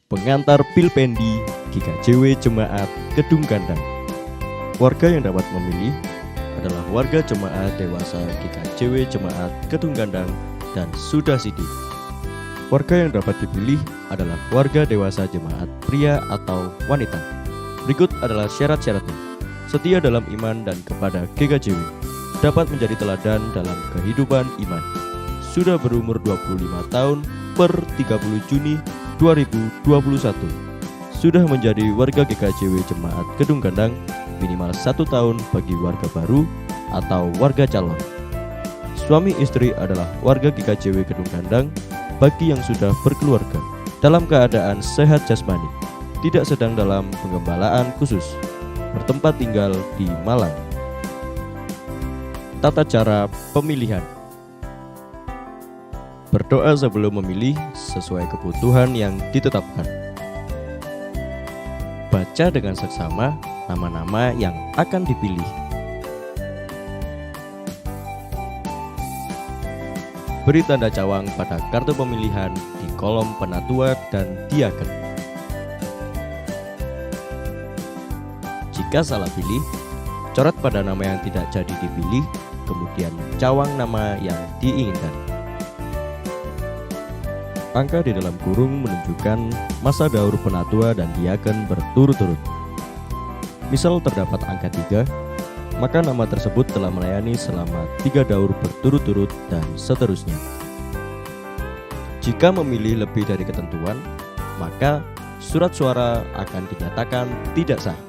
Pengantar Pilpendi GKJW Jemaat Kedung Gandang. Warga yang dapat memilih adalah warga jemaat dewasa GKJW Jemaat Kedung Gandang dan sudah sidik. Warga yang dapat dipilih adalah warga dewasa jemaat pria atau wanita. Berikut adalah syarat-syaratnya. Setia dalam iman dan kepada GKJW, dapat menjadi teladan dalam kehidupan iman, sudah berumur 25 tahun per 30 Juni 2021, sudah menjadi warga GKJW Jemaat Kedung Gandang minimal 1 tahun bagi warga baru atau warga calon. Suami istri adalah warga GKJW Kedung Gandang bagi yang sudah berkeluarga, dalam keadaan sehat jasmani, tidak sedang dalam penggembalaan khusus, bertempat tinggal di Malang. Tata cara pemilihan. Berdoa sebelum memilih sesuai kebutuhan yang ditetapkan. Baca dengan seksama nama-nama yang akan dipilih. Beri tanda cawang pada kartu pemilihan di kolom penatua dan diaken. Jika salah pilih, coret pada nama yang tidak jadi dipilih, kemudian cawang nama yang diinginkan. Angka di dalam kurung menunjukkan masa daur penatua dan diaken berturut-turut. Misal terdapat angka 3, maka nama tersebut telah melayani selama 3 daur berturut-turut dan seterusnya. Jika memilih lebih dari ketentuan, maka surat suara akan dinyatakan tidak sah.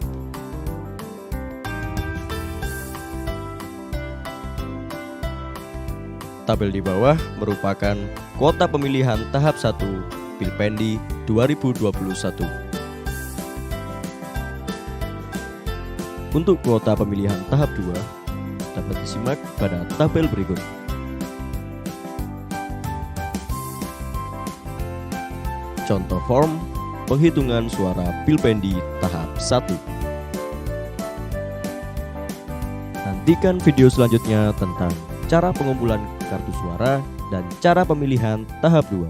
Tabel di bawah merupakan kuota pemilihan tahap 1 Pilpendi 2021. Untuk kuota pemilihan tahap 2 dapat disimak pada tabel berikut. Contoh form penghitungan suara Pilpendi tahap 1. Nantikan video selanjutnya tentang cara pengumpulan kartu suara dan cara pemilihan tahap 2.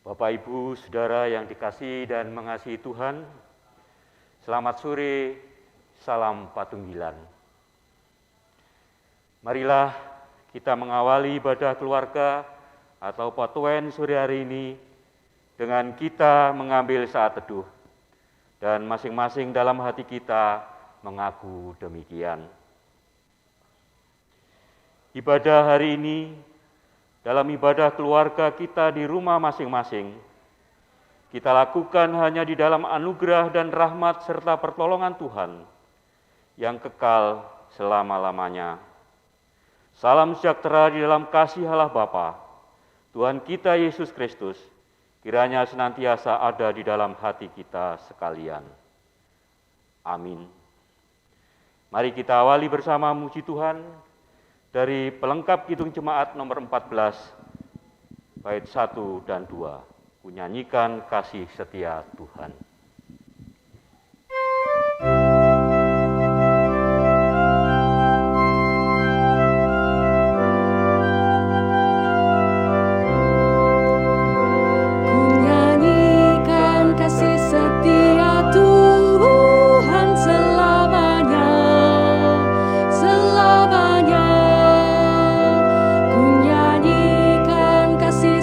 Bapak, Ibu, Saudara yang dikasihi dan mengasihi Tuhan, selamat sore, salam Patunggilan. Marilah kita mengawali ibadah keluarga atau Patuen sore hari ini dengan kita mengambil saat teduh dan masing-masing dalam hati kita mengaku demikian. Ibadah hari ini dalam ibadah keluarga kita di rumah masing-masing, kita lakukan hanya di dalam anugerah dan rahmat serta pertolongan Tuhan yang kekal selama-lamanya. Salam sejahtera di dalam kasih Allah Bapa, Tuhan kita Yesus Kristus, kiranya senantiasa ada di dalam hati kita sekalian. Amin. Mari kita awali bersama muji Tuhan dari pelengkap Kidung Jemaat nomor 14, bait 1 dan 2. Kunyanyikan kasih setia Tuhan.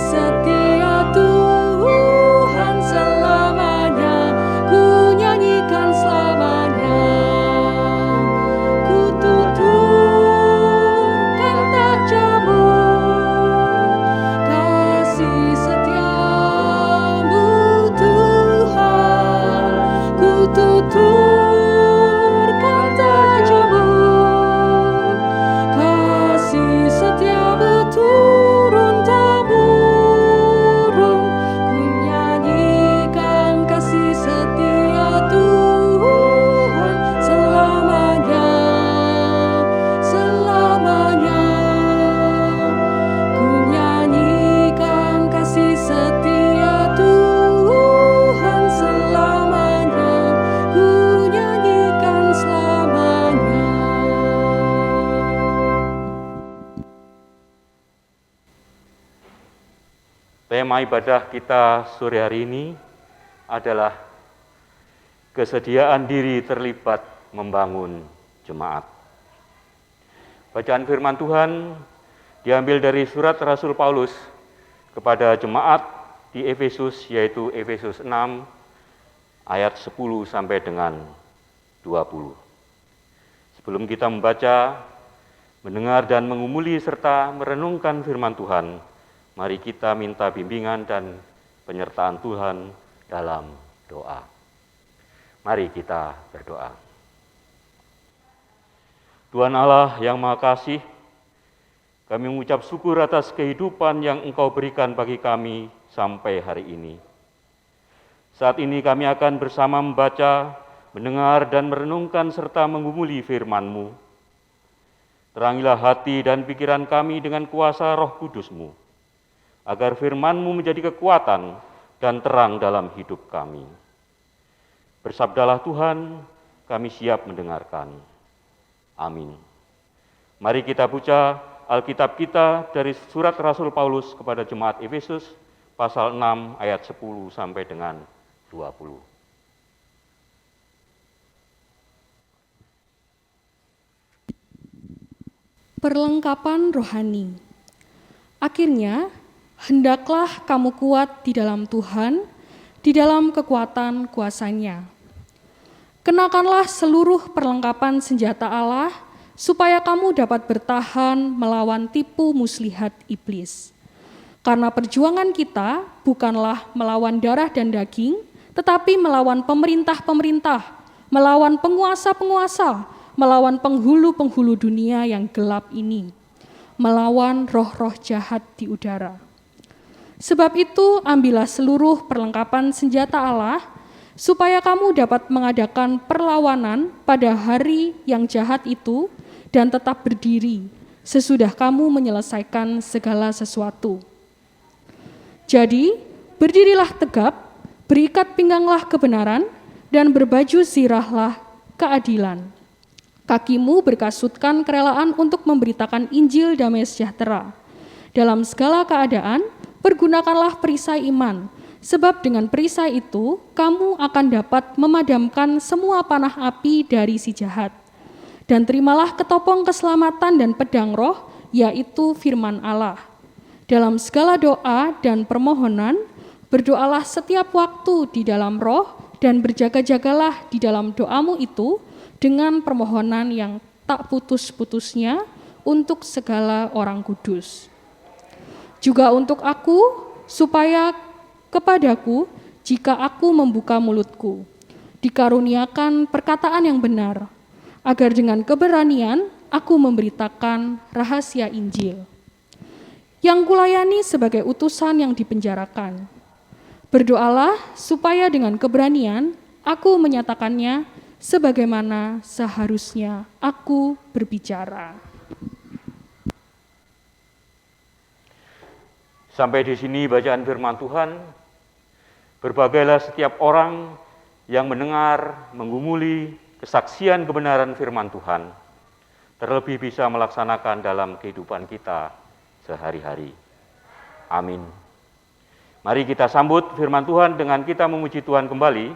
Setia Tuhan selamanya. Tema ibadah kita sore hari ini adalah kesediaan diri terlibat membangun jemaat. Bacaan firman Tuhan diambil dari surat Rasul Paulus kepada jemaat di Efesus, yaitu Efesus 6 ayat 10 sampai dengan 20. Sebelum kita membaca, mendengar dan mengumuli serta merenungkan firman Tuhan, mari kita minta bimbingan dan penyertaan Tuhan dalam doa. Mari kita berdoa. Tuhan Allah yang Maha Kasih, kami mengucap syukur atas kehidupan yang Engkau berikan bagi kami sampai hari ini. Saat ini kami akan bersama membaca, mendengar dan merenungkan serta mengumuli firman-Mu. Terangilah hati dan pikiran kami dengan kuasa Roh Kudus-Mu, agar firman-Mu menjadi kekuatan dan terang dalam hidup kami. Bersabdalah Tuhan, kami siap mendengarkan. Amin. Mari kita baca Alkitab kita dari surat Rasul Paulus kepada jemaat Efesus, pasal 6 ayat 10 sampai dengan 20. Perlengkapan rohani. Akhirnya, hendaklah kamu kuat di dalam Tuhan, di dalam kekuatan kuasa-Nya. Kenakanlah seluruh perlengkapan senjata Allah, supaya kamu dapat bertahan melawan tipu muslihat iblis. Karena perjuangan kita bukanlah melawan darah dan daging, tetapi melawan pemerintah-pemerintah, melawan penguasa-penguasa, melawan penghulu-penghulu dunia yang gelap ini, melawan roh-roh jahat di udara. Sebab itu, ambillah seluruh perlengkapan senjata Allah, supaya kamu dapat mengadakan perlawanan pada hari yang jahat itu dan tetap berdiri sesudah kamu menyelesaikan segala sesuatu. Jadi, berdirilah tegap, berikat pingganglah kebenaran, dan berbaju zirahlah keadilan. Kakimu berkasutkan kerelaan untuk memberitakan Injil damai sejahtera. Dalam segala keadaan, pergunakanlah perisai iman, sebab dengan perisai itu, kamu akan dapat memadamkan semua panah api dari si jahat. Dan terimalah ketopong keselamatan dan pedang roh, yaitu firman Allah. Dalam segala doa dan permohonan, berdoalah setiap waktu di dalam roh, dan berjaga-jagalah di dalam doamu itu, dengan permohonan yang tak putus-putusnya untuk segala orang kudus. Juga untuk aku, supaya kepadaku, jika aku membuka mulutku, dikaruniakan perkataan yang benar, agar dengan keberanian aku memberitakan rahasia Injil, yang kulayani sebagai utusan yang dipenjarakan. Berdoalah supaya dengan keberanian aku menyatakannya sebagaimana seharusnya aku berbicara. Sampai di sini bacaan firman Tuhan. Berbagailah setiap orang yang mendengar, mengumuli kesaksian kebenaran firman Tuhan, terlebih bisa melaksanakan dalam kehidupan kita sehari-hari. Amin. Mari kita sambut firman Tuhan dengan kita memuji Tuhan kembali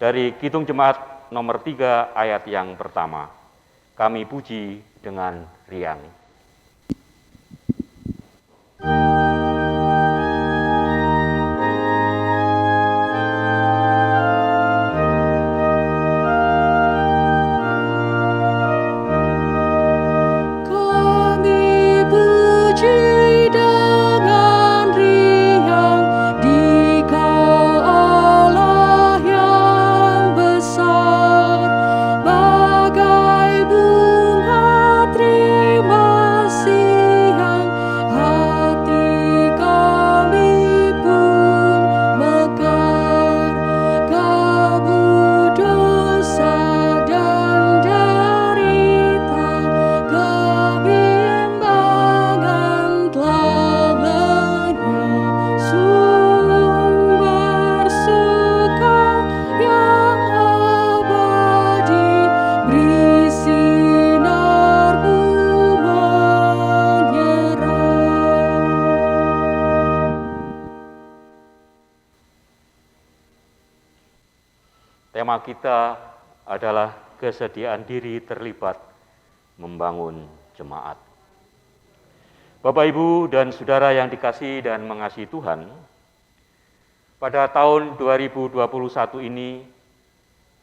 dari Kidung Jemaat nomor 3 ayat yang pertama. Kami puji dengan riang. Bagai bunga terima tema kita adalah kesediaan diri terlibat membangun jemaat. Bapak, Ibu, dan Saudara yang dikasihi dan mengasihi Tuhan, pada tahun 2021 ini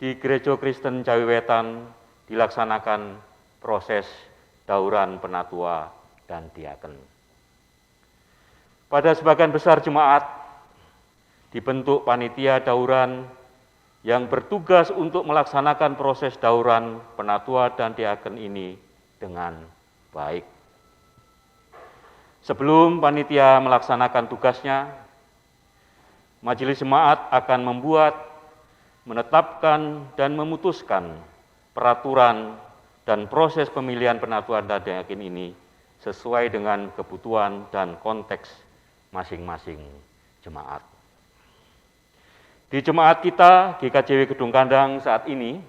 di Gereja Kristen Jawiwetan dilaksanakan proses dauran penatua dan diaken. Pada sebagian besar jemaat dibentuk panitia dauran yang bertugas untuk melaksanakan proses dauran penatua dan diaken ini dengan baik. Sebelum panitia melaksanakan tugasnya, majelis jemaat akan membuat, menetapkan, dan memutuskan peraturan dan proses pemilihan penatua dan diaken ini sesuai dengan kebutuhan dan konteks masing-masing jemaat. Di jemaat kita, GKJW Gedung Kandang saat ini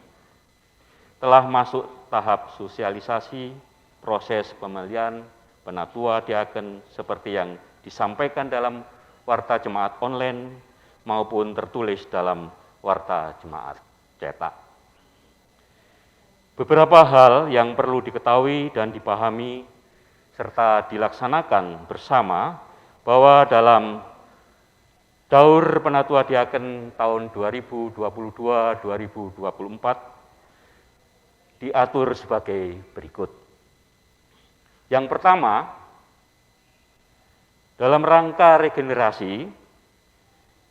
telah masuk tahap sosialisasi proses pemilihan penatua diaken seperti yang disampaikan dalam warta jemaat online maupun tertulis dalam warta jemaat cetak. Beberapa hal yang perlu diketahui dan dipahami serta dilaksanakan bersama bahwa dalam Daur Penatua Diaken tahun 2022-2024 diatur sebagai berikut. Yang pertama, dalam rangka regenerasi,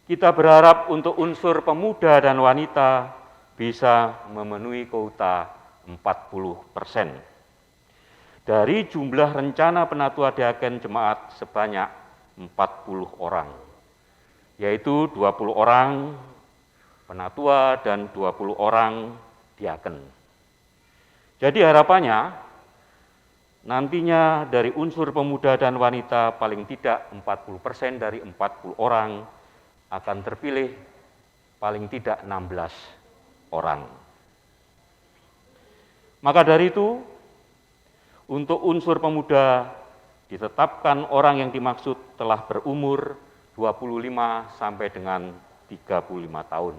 kita berharap untuk unsur pemuda dan wanita bisa memenuhi kuota 40% dari jumlah rencana penatua diaken jemaat sebanyak 40 orang, yaitu 20 orang penatua dan 20 orang diaken. Jadi harapannya nantinya dari unsur pemuda dan wanita paling tidak 40% dari 40 orang akan terpilih paling tidak 16 orang. Maka dari itu, untuk unsur pemuda ditetapkan orang yang dimaksud telah berumur 25 sampai dengan 35 tahun.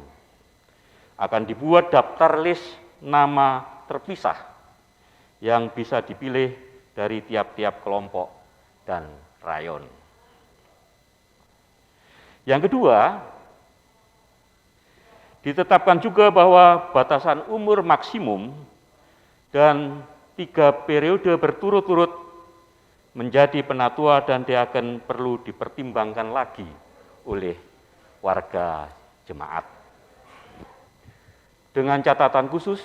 Akan dibuat daftar list nama terpisah yang bisa dipilih dari tiap-tiap kelompok dan rayon. Yang kedua, ditetapkan juga bahwa batasan umur maksimum dan 3 periode berturut-turut menjadi penatua dan diaken perlu dipertimbangkan lagi oleh warga jemaat. Dengan catatan khusus,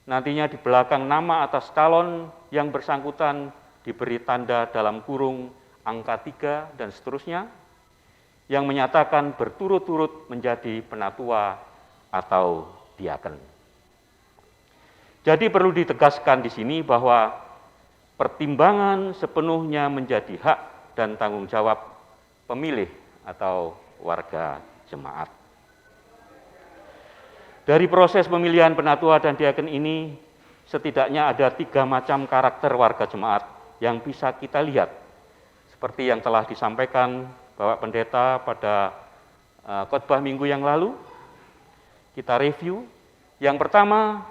nantinya di belakang nama atas calon yang bersangkutan diberi tanda dalam kurung angka 3 dan seterusnya yang menyatakan berturut-turut menjadi penatua atau diaken. Jadi perlu ditegaskan di sini bahwa pertimbangan sepenuhnya menjadi hak dan tanggung jawab pemilih atau warga jemaat. Dari proses pemilihan penatua dan diaken ini, setidaknya ada 3 macam karakter warga jemaat yang bisa kita lihat. Seperti yang telah disampaikan Bapak Pendeta pada khotbah minggu yang lalu, kita review. Yang pertama,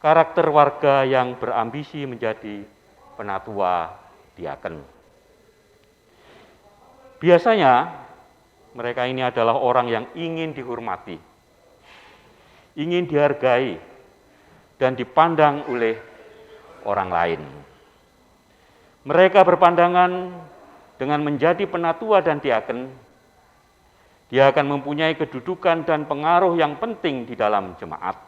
karakter warga yang berambisi menjadi penatua diaken. Biasanya, mereka ini adalah orang yang ingin dihormati, ingin dihargai, dan dipandang oleh orang lain. Mereka berpandangan dengan menjadi penatua dan diaken, dia akan mempunyai kedudukan dan pengaruh yang penting di dalam jemaat.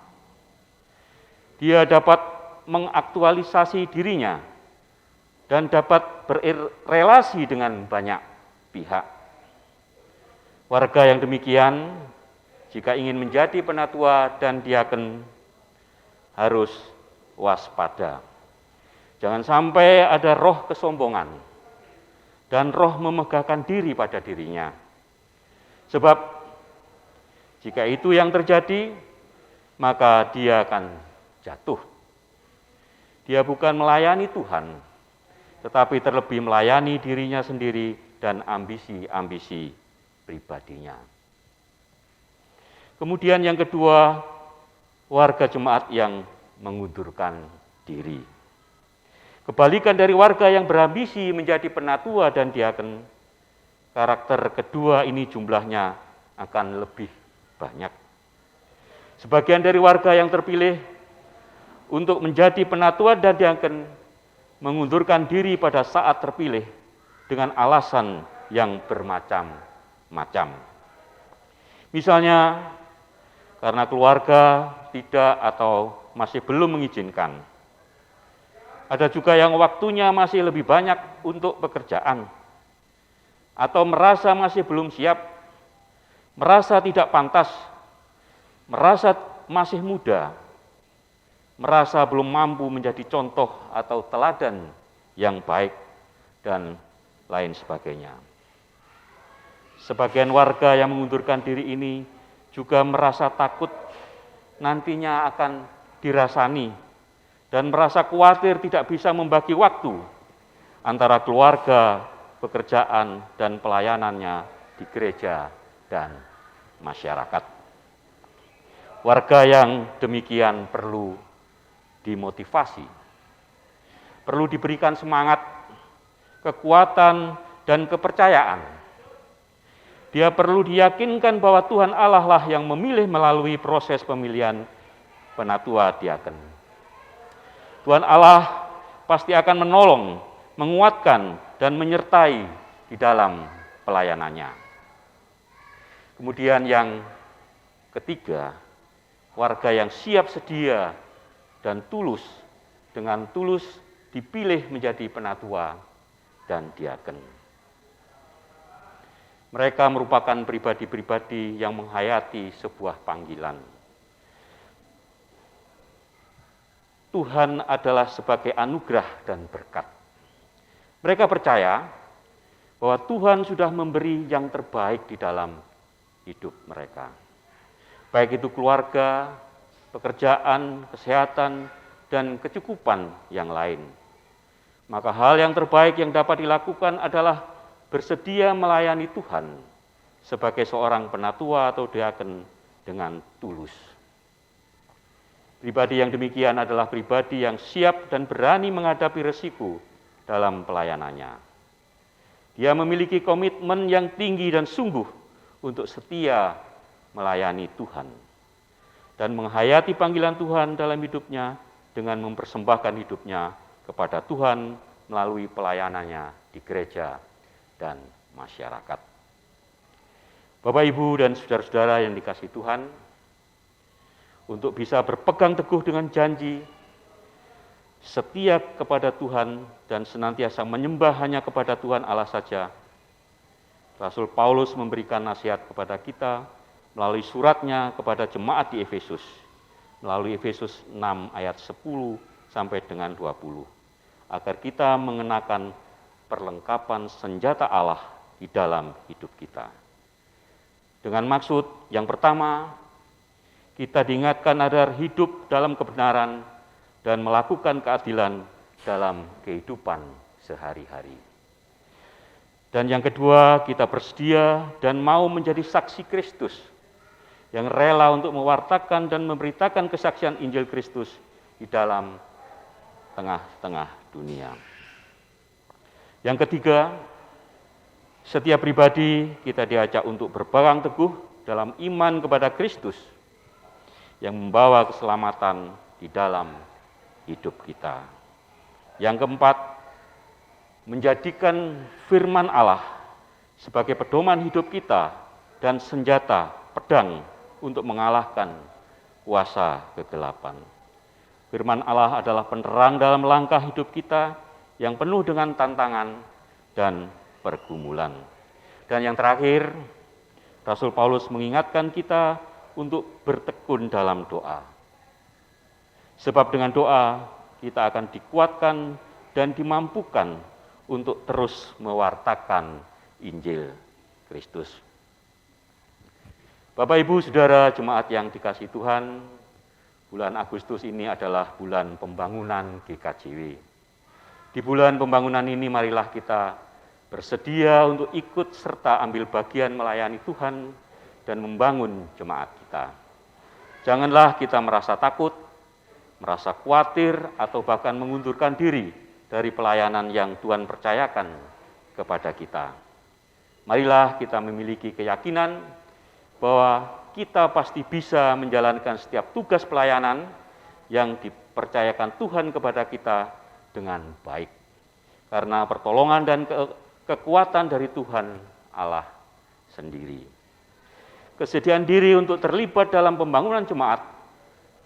Dia dapat mengaktualisasi dirinya dan dapat berrelasi dengan banyak pihak. Warga yang demikian, jika ingin menjadi penatua dan diaken, harus waspada. Jangan sampai ada roh kesombongan dan roh memegahkan diri pada dirinya. Sebab jika itu yang terjadi, maka dia akan jatuh. Dia bukan melayani Tuhan, tetapi terlebih melayani dirinya sendiri dan ambisi-ambisi pribadinya. Kemudian yang kedua, warga jemaat yang mengundurkan diri. Kebalikan dari warga yang berambisi menjadi penatua dan diaken, karakter kedua ini jumlahnya akan lebih banyak. Sebagian dari warga yang terpilih untuk menjadi penatua dan diaken mengundurkan diri pada saat terpilih dengan alasan yang bermacam-macam. Misalnya, karena keluarga tidak atau masih belum mengizinkan. Ada juga yang waktunya masih lebih banyak untuk pekerjaan, atau merasa masih belum siap, merasa tidak pantas, merasa masih muda, merasa belum mampu menjadi contoh atau teladan yang baik, dan lain sebagainya. Sebagian warga yang mengundurkan diri ini juga merasa takut nantinya akan dirasani dan merasa khawatir tidak bisa membagi waktu antara keluarga, pekerjaan, dan pelayanannya di gereja dan masyarakat. Warga yang demikian perlu dimotivasi, perlu diberikan semangat, kekuatan, dan kepercayaan. Dia perlu diyakinkan bahwa Tuhan Allah lah yang memilih melalui proses pemilihan penatua diaken. Tuhan Allah pasti akan menolong, menguatkan, dan menyertai di dalam pelayanannya. Kemudian yang ketiga, warga yang siap sedia dan tulus, dengan tulus dipilih menjadi penatua dan diaken. Mereka merupakan pribadi-pribadi yang menghayati sebuah panggilan. Tuhan adalah sebagai anugerah dan berkat. Mereka percaya bahwa Tuhan sudah memberi yang terbaik di dalam hidup mereka. Baik itu keluarga, pekerjaan, kesehatan, dan kecukupan yang lain. Maka hal yang terbaik yang dapat dilakukan adalah bersedia melayani Tuhan sebagai seorang penatua atau diaken dengan tulus. Pribadi yang demikian adalah pribadi yang siap dan berani menghadapi resiko dalam pelayanannya. Dia memiliki komitmen yang tinggi dan sungguh untuk setia melayani Tuhan dan menghayati panggilan Tuhan dalam hidupnya dengan mempersembahkan hidupnya kepada Tuhan melalui pelayanannya di gereja dan masyarakat. Bapak, Ibu, dan saudara-saudara yang dikasihi Tuhan, untuk bisa berpegang teguh dengan janji, setia kepada Tuhan, dan senantiasa menyembah hanya kepada Tuhan Allah saja, Rasul Paulus memberikan nasihat kepada kita melalui suratnya kepada jemaat di Efesus, melalui Efesus 6 ayat 10 sampai dengan 20, agar kita mengenakan perlengkapan senjata Allah di dalam hidup kita. Dengan maksud yang pertama, kita diingatkan agar hidup dalam kebenaran dan melakukan keadilan dalam kehidupan sehari-hari. Dan yang kedua, kita bersedia dan mau menjadi saksi Kristus yang rela untuk mewartakan dan memberitakan kesaksian Injil Kristus di dalam tengah-tengah dunia. Yang ketiga, setiap pribadi kita diajak untuk berpegang teguh dalam iman kepada Kristus yang membawa keselamatan di dalam hidup kita. Yang keempat, menjadikan firman Allah sebagai pedoman hidup kita dan senjata pedang untuk mengalahkan kuasa kegelapan. Firman Allah adalah penerang dalam langkah hidup kita yang penuh dengan tantangan dan pergumulan. Dan yang terakhir, Rasul Paulus mengingatkan kita untuk bertekun dalam doa. Sebab dengan doa kita akan dikuatkan dan dimampukan untuk terus mewartakan Injil Kristus. Bapak, Ibu, Saudara jemaat yang dikasihi Tuhan, bulan Agustus ini adalah bulan pembangunan GKJW. Di bulan pembangunan ini marilah kita bersedia untuk ikut serta ambil bagian melayani Tuhan dan membangun jemaat kita. Janganlah kita merasa takut, merasa khawatir, atau bahkan mengundurkan diri dari pelayanan yang Tuhan percayakan kepada kita. Marilah kita memiliki keyakinan bahwa kita pasti bisa menjalankan setiap tugas pelayanan yang dipercayakan Tuhan kepada kita dengan baik. Karena pertolongan dan kekuatan dari Tuhan Allah sendiri. Kesediaan diri untuk terlibat dalam pembangunan jemaat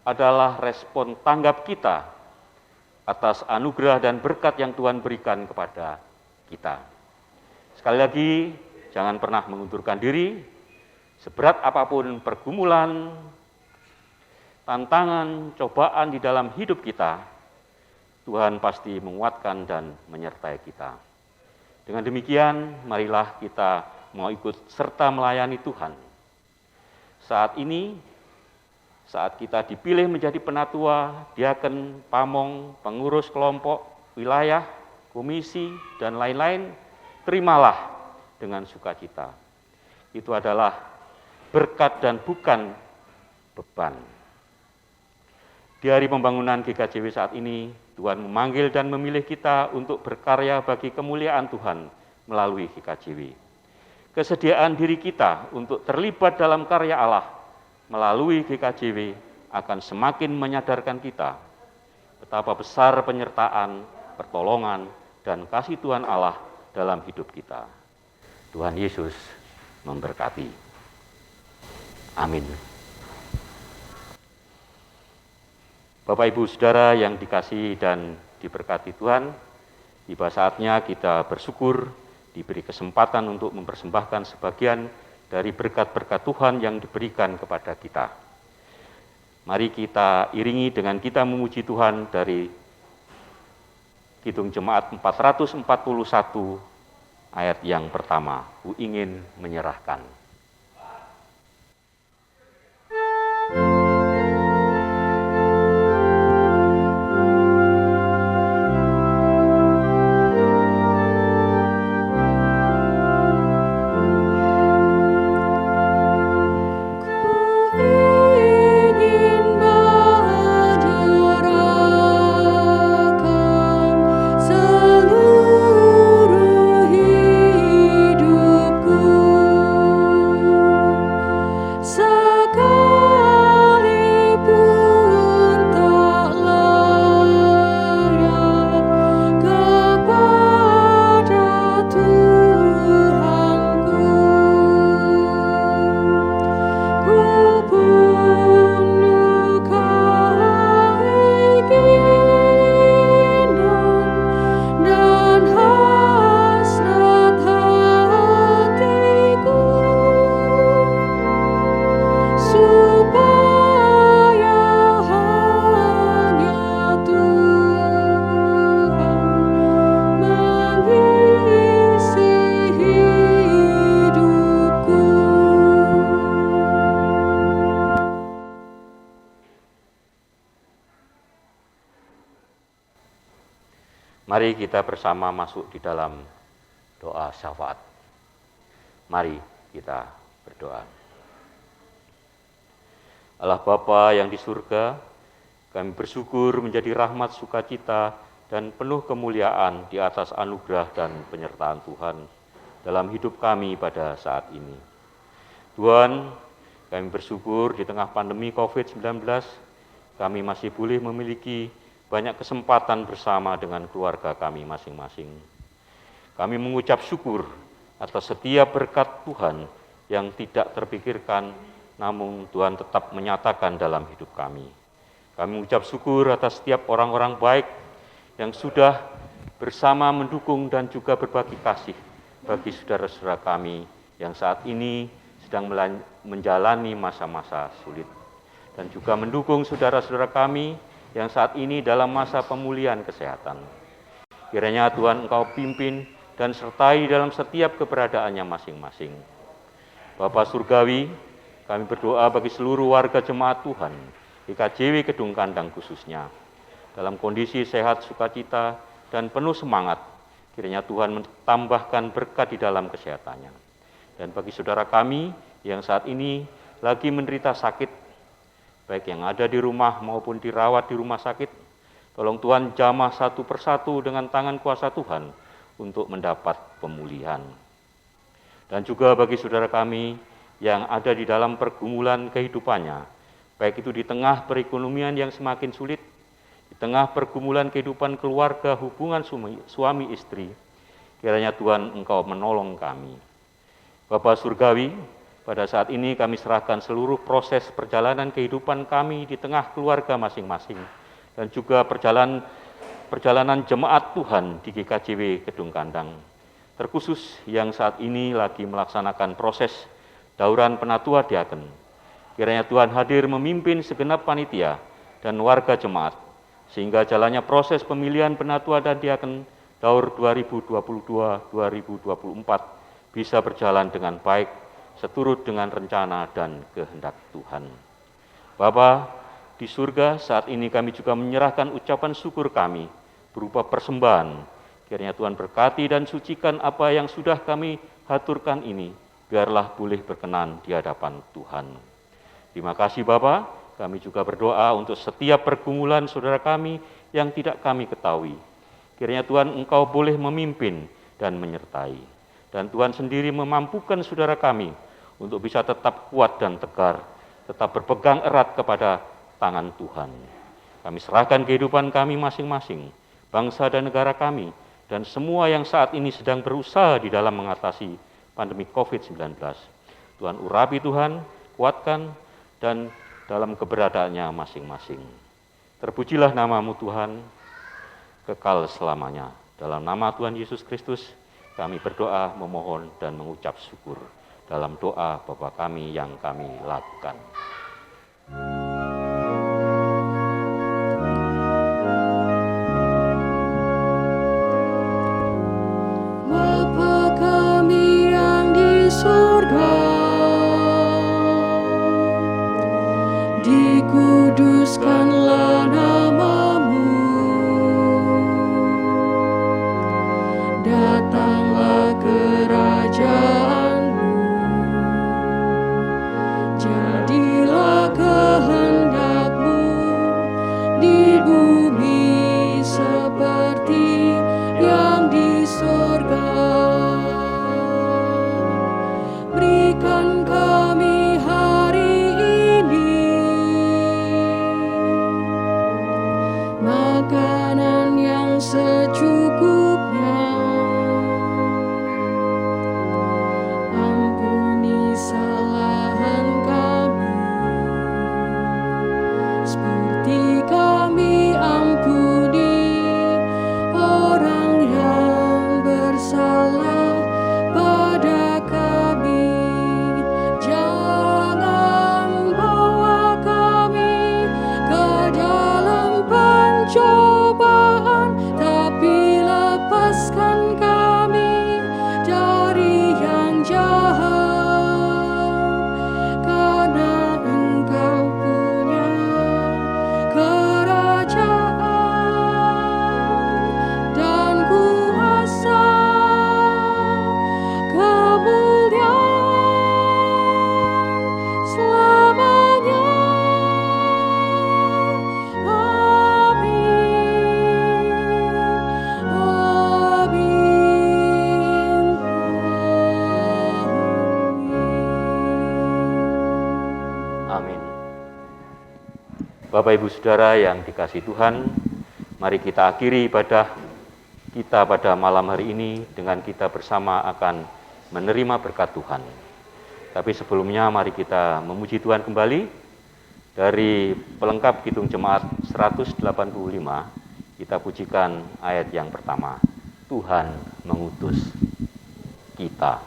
adalah respon tanggap kita atas anugerah dan berkat yang Tuhan berikan kepada kita. Sekali lagi, jangan pernah mengundurkan diri. Seberat apapun pergumulan, tantangan, cobaan di dalam hidup kita, Tuhan pasti menguatkan dan menyertai kita. Dengan demikian, marilah kita mau ikut serta melayani Tuhan. Saat ini, saat kita dipilih menjadi penatua, diaken, pamong, pengurus kelompok, wilayah, komisi, dan lain-lain, terimalah dengan sukacita. Itu adalah berkat dan bukan beban. Di hari pembangunan GKJW saat ini, Tuhan memanggil dan memilih kita untuk berkarya bagi kemuliaan Tuhan melalui GKJW. Kesediaan diri kita untuk terlibat dalam karya Allah melalui GKJW akan semakin menyadarkan kita betapa besar penyertaan, pertolongan, dan kasih Tuhan Allah dalam hidup kita. Tuhan Yesus memberkati. Amin. Bapak Ibu Saudara yang dikasihi dan diberkati Tuhan, tiba saatnya kita bersyukur diberi kesempatan untuk mempersembahkan sebagian dari berkat-berkat Tuhan yang diberikan kepada kita. Mari kita iringi dengan kita memuji Tuhan dari Kidung Jemaat 441 ayat yang pertama, Ku ingin menyerahkan. Mari kita bersama masuk di dalam doa syafaat. Mari kita berdoa. Allah Bapa yang di surga, kami bersyukur menjadi rahmat sukacita dan penuh kemuliaan di atas anugerah dan penyertaan Tuhan dalam hidup kami pada saat ini. Tuhan, kami bersyukur di tengah pandemi COVID-19, kami masih boleh memiliki banyak kesempatan bersama dengan keluarga kami masing-masing. Kami mengucap syukur atas setiap berkat Tuhan yang tidak terpikirkan, namun Tuhan tetap menyatakan dalam hidup kami. Kami mengucap syukur atas setiap orang-orang baik yang sudah bersama mendukung dan juga berbagi kasih bagi saudara-saudara kami yang saat ini sedang menjalani masa-masa sulit. Dan juga mendukung saudara-saudara kami yang saat ini dalam masa pemulihan kesehatan. Kiranya Tuhan Engkau pimpin dan sertai dalam setiap keberadaannya masing-masing. Bapa Surgawi, kami berdoa bagi seluruh warga jemaat Tuhan, GKJW Kedung Kandang khususnya, dalam kondisi sehat, sukacita, dan penuh semangat. Kiranya Tuhan menambahkan berkat di dalam kesehatannya. Dan bagi saudara kami yang saat ini lagi menderita sakit, baik yang ada di rumah maupun dirawat di rumah sakit. Tolong Tuhan jamah satu persatu dengan tangan kuasa Tuhan untuk mendapat pemulihan. Dan juga bagi saudara kami yang ada di dalam pergumulan kehidupannya, baik itu di tengah perekonomian yang semakin sulit, di tengah pergumulan kehidupan keluarga, hubungan suami istri, kiranya Tuhan Engkau menolong kami. Bapa Surgawi, pada saat ini kami serahkan seluruh proses perjalanan kehidupan kami di tengah keluarga masing-masing, dan juga perjalanan jemaat Tuhan di GKJW Kedung Kandang, terkhusus yang saat ini lagi melaksanakan proses dauran penatua diaken. Kiranya Tuhan hadir memimpin segenap panitia dan warga jemaat, sehingga jalannya proses pemilihan penatua dan diaken Daur 2022-2024 bisa berjalan dengan baik, seturut dengan rencana dan kehendak Tuhan. Bapa di surga, saat ini kami juga menyerahkan ucapan syukur kami berupa persembahan. Kiranya Tuhan berkati dan sucikan apa yang sudah kami haturkan ini, biarlah boleh berkenan di hadapan Tuhan. Terima kasih Bapa, kami juga berdoa untuk setiap pergumulan saudara kami yang tidak kami ketahui. Kiranya Tuhan Engkau boleh memimpin dan menyertai. Dan Tuhan sendiri memampukan saudara kami untuk bisa tetap kuat dan tegar, tetap berpegang erat kepada tangan Tuhan. Kami serahkan kehidupan kami masing-masing, bangsa dan negara kami, dan semua yang saat ini sedang berusaha di dalam mengatasi pandemi COVID-19. Tuhan urapi Tuhan, kuatkan, dan dalam keberadaannya masing-masing. Terpujilah nama-Mu Tuhan, kekal selamanya. Dalam nama Tuhan Yesus Kristus, kami berdoa, memohon, dan mengucap syukur. Dalam doa Bapa kami yang kami lakukan. Bapa kami yang di surga, dikuduskanlah nama-Mu, datanglah kerajaan-Mu, jadilah kehendak-Mu di bumi seperti yang di surga. Berikan kami hari ini makanan yang secukupnya. Ampuni kesalahan kami, seperti kami ampuni orang yang bersalah pada kami. Jangan bawa kami ke dalam pencobaan, tapi lepaskan kami dari yang jahat. Karena Engkau punya kerajaan dan kuasa, kemuliaan selamanya. Amin. Amin. Bapak Ibu Saudara yang dikasihi Tuhan, mari kita akhiri ibadah kita pada malam hari ini dengan kita bersama akan menerima berkat Tuhan. Tapi sebelumnya mari kita memuji Tuhan kembali dari pelengkap Kidung Jemaat 185. Kita pujikan ayat yang pertama, Tuhan mengutus kita.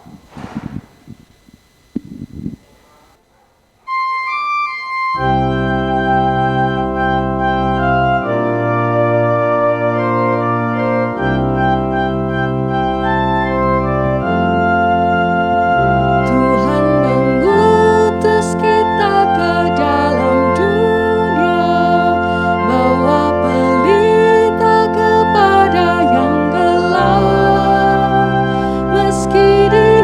Tuhan mengutus kita ke dalam dunia, bawa pelita kepada yang gelap. Meski di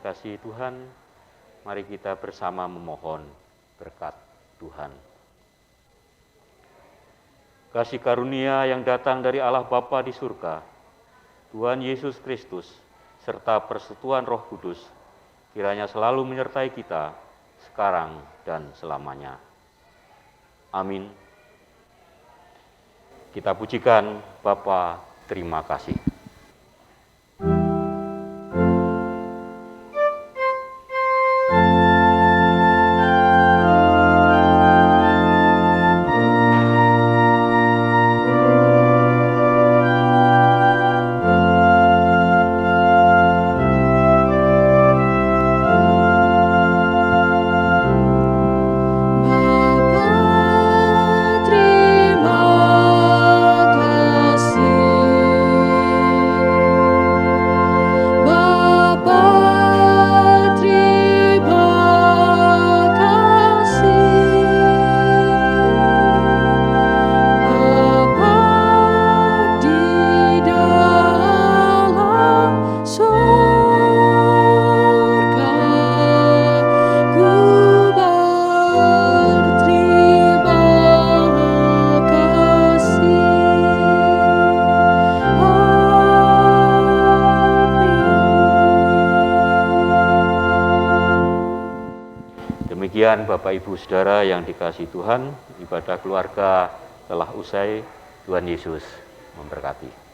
dikasihi Tuhan, mari kita bersama memohon berkat Tuhan. Kasih karunia yang datang dari Allah Bapa di surga, Tuhan Yesus Kristus, serta persekutuan Roh Kudus, kiranya selalu menyertai kita sekarang dan selamanya. Amin. Kita pujikan Bapa, terima kasih. Demikian Bapak Ibu Saudara yang dikasihi Tuhan, ibadah keluarga telah usai. Tuhan Yesus memberkati.